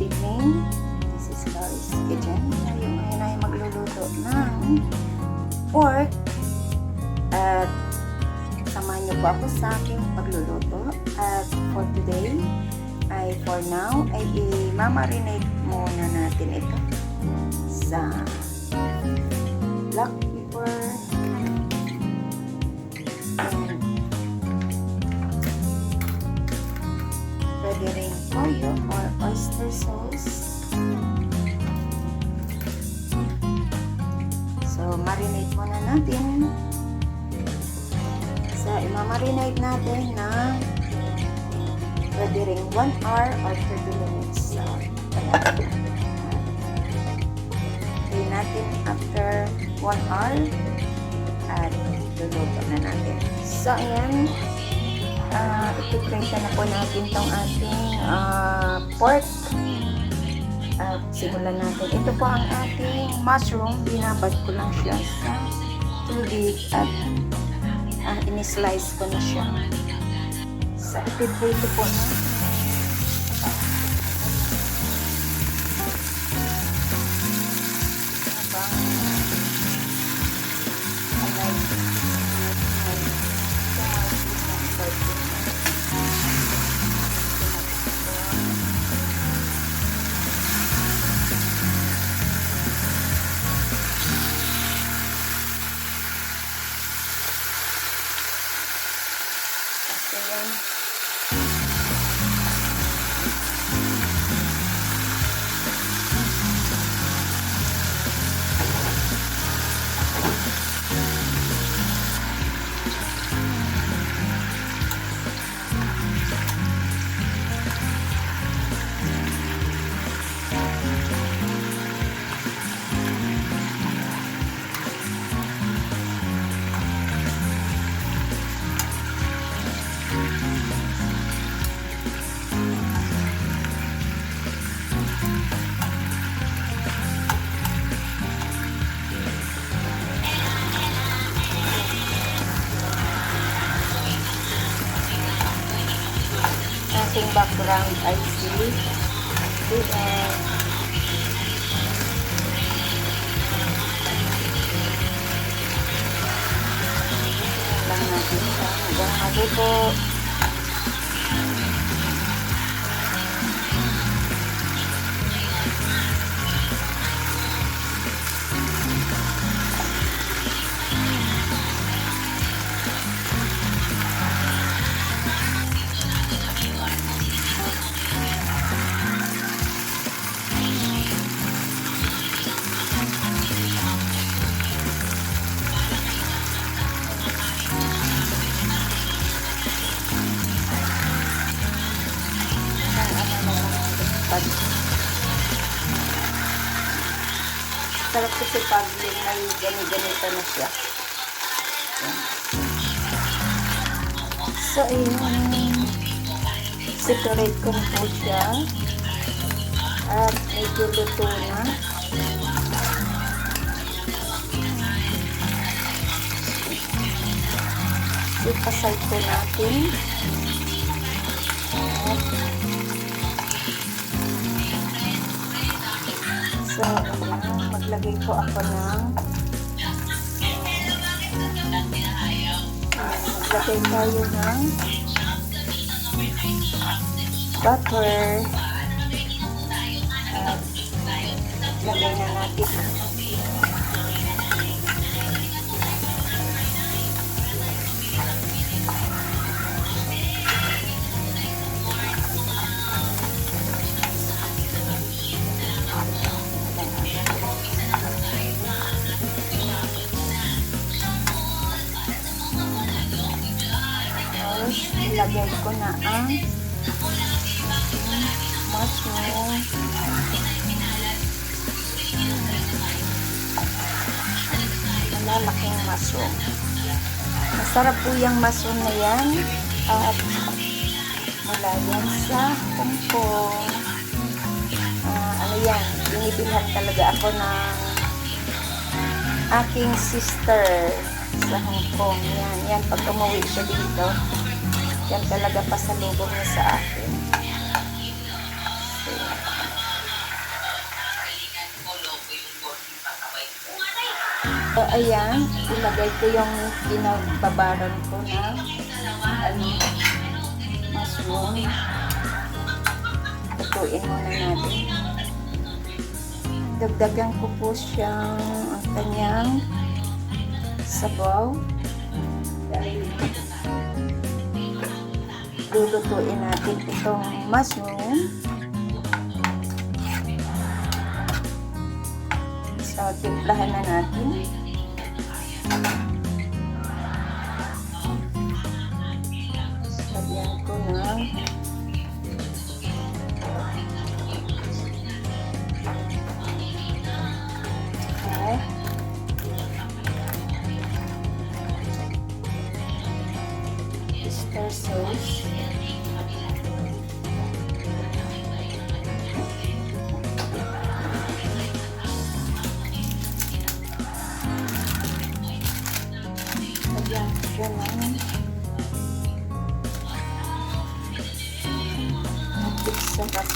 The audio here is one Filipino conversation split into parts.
Good evening. This is Laris Kitchen. Tayo ngayon ay magluluto ng pork. At samahan niyo po ako sa aking pagluluto. At for today, for now, ay i-marinate muna natin ito sa black pepper and pwede rin toyo or oyster sauce. So, marinate muna natin. So, i-marinate natin na pwede rin 1 hour or 30 minutes. So, hintay natin after 1 hour at luluto na natin. So, ayan. I-prepare na po natin itong ating pork. At simulan natin. Ito po ang ating mushroom. Binabad ko lang siya sa tubig at in-slice ko na siya. So, i-prepare po natin. Ating background I see and lang natin hanggang mabuto. Sarap kasi pag may ganito na siya. So, ayun. Separate ko na po siya. At medyo luto na. Ipaside ko natin. So, maglagay ko ako ng maglagay tayo ng butter at lagay na natin ilagay ko na ang mushroom. Malalaking mushroom. Masarap po yung mushroom na yan. At mula yan sa Hong Kong. Ano yan? Binibilhan talaga ako ng aking sister sa Hong Kong. Yan. Pag umuwi siya dito, yan talaga pasalubong niya sa akin. So, So, ayan, ilagay ko yung pinagbabaran ko na mushroom. Tutuin muna natin. Dagdagan ko po siyang ang kanyang sabaw. Dahil lulutuin natin itong mushroom. So, timplahan na natin. Lagyan ko ng oyster sauce. Lagyan ko siya ng sarap.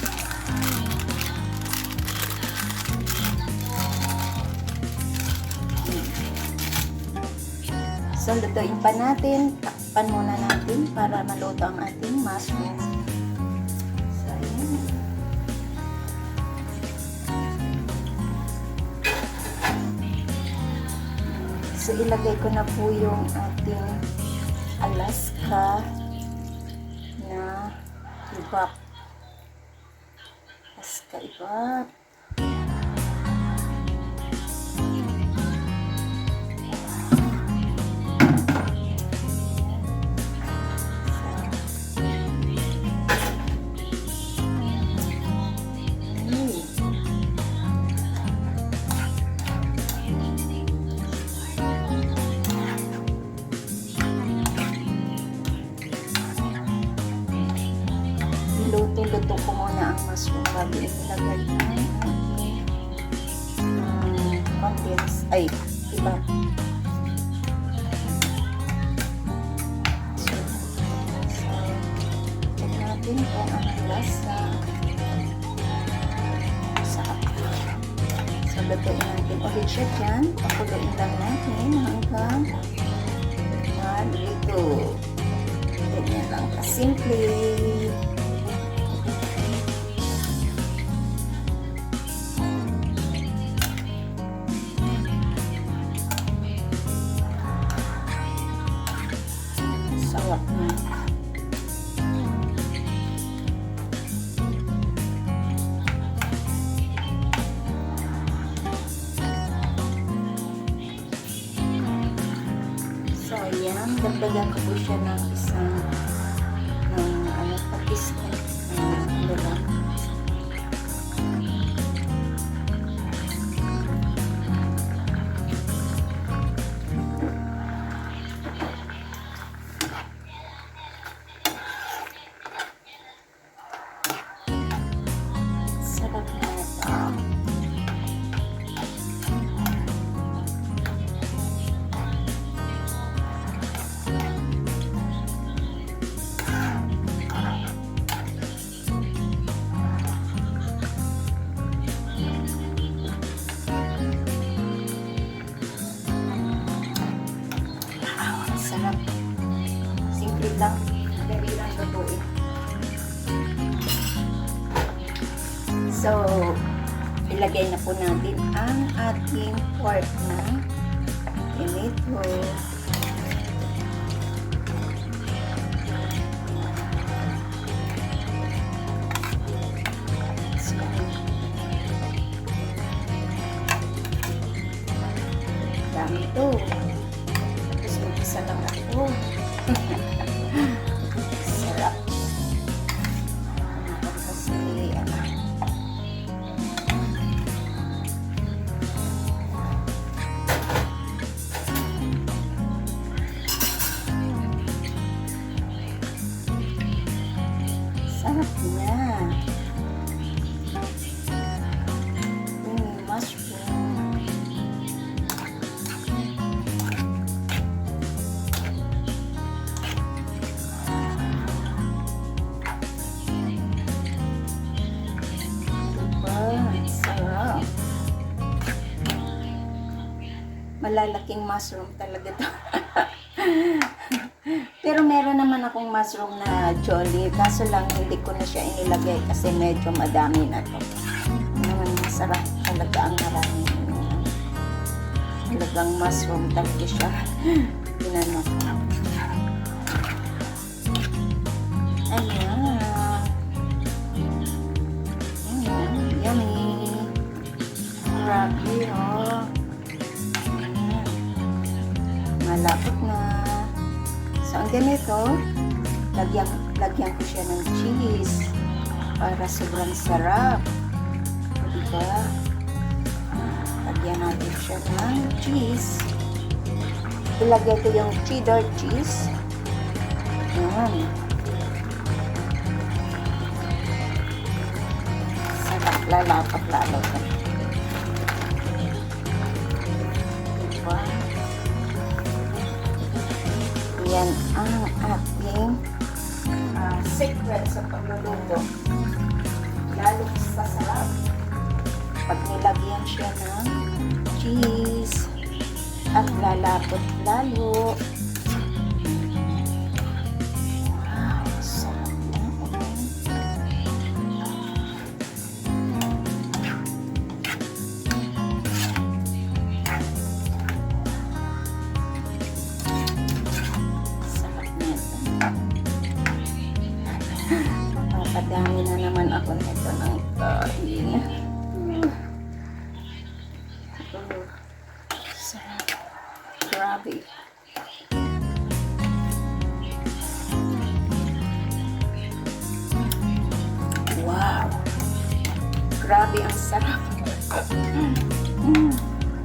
So, lutuin pa natin. Takpan muna natin para maluto ang ating mushroom. So, ayan. So, ilagay ko na po yung ating Alaska na ibap. Alaska ibap. Luto ko muna ang mushroom bago ilagay ng condensed, iba. So, check natin kung anong lasa. So, lutuin natin ulit siya dyan. Pakuloyin lang natin hanggang malito. Ganyan lang kasimple. Sarap na. So, ayan. Dagdagan ko po siya ng isang patis ano lang. Sarap na ito. Sarap. Simple lang. Dali lang lutuin. So, ilagay na po natin ang ating pork na pinito. So, dami ito. Tapos mag-isa lang ako. Sarap. Kasi, sarap niya. Mushroom. Malalaking mushroom talaga to. Pero meron naman akong mushroom na jolly. Kaso lang hindi ko na siya inilagay kasi medyo madami na to. Naman masarap talaga ang marami. Talagang mushroom talaga siya. Pinanok. Ayan. Yummy. Grabe, oh. Ayan. Malapot na. So, ang ganito, lagyan ko siya ng cheese para sobrang sarap. Diba? Lagyan natin siya ng cheese. Ilagay ko yung cheddar cheese. Ayan. Sarap, lalapat lalo. Diba? Yan ang ating secret sa pagluluto. Lalong sasarap pag nilagyan siya ng cheese at lalapot lalo. Wow, sarap na. Papadami na naman ako nito ng kain. Sarap. Grabe. Wow. Grabe ang sarap.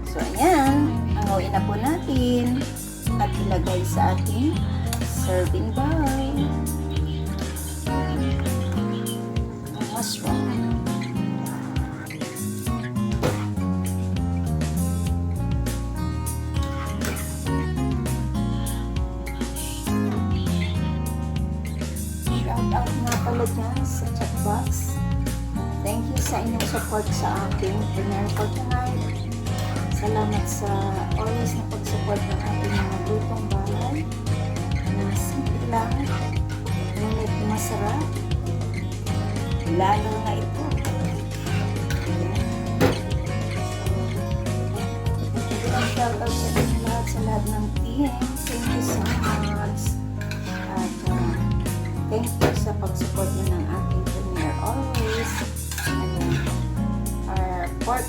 So, ayan. Hanguin na po natin at ilagay sa ating serving bowl. Mushroom. Shout out nga pala dyan sa chat box. Thank you sa inyong support sa aking dinner for tonight. Salamat sa always na pag-support ng ating mga lutong bahay na simple lang, ngunit masarap. Lalo na ito. Shoutout sa inyo lahat sa lahat ng team. Thank you so much. At thank you sa pag-support nyo ng ating premiere always. Our pork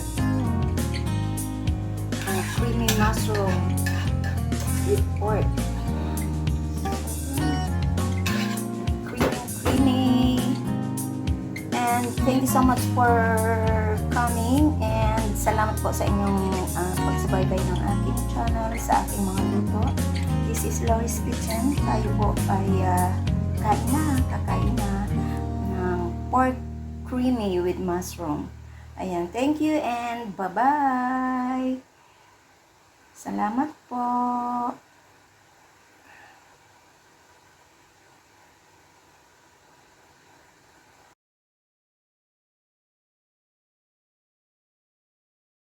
creamy mushroom with pork. Creamy. And thank you so much for coming and salamat po sa inyong pagsubaybay ng aking channel, sa aking mga luto. This is Lori's Kitchen. Tayo po ay kakain na ng pork creamy with mushroom. Ayan, thank you and bye-bye! Salamat po!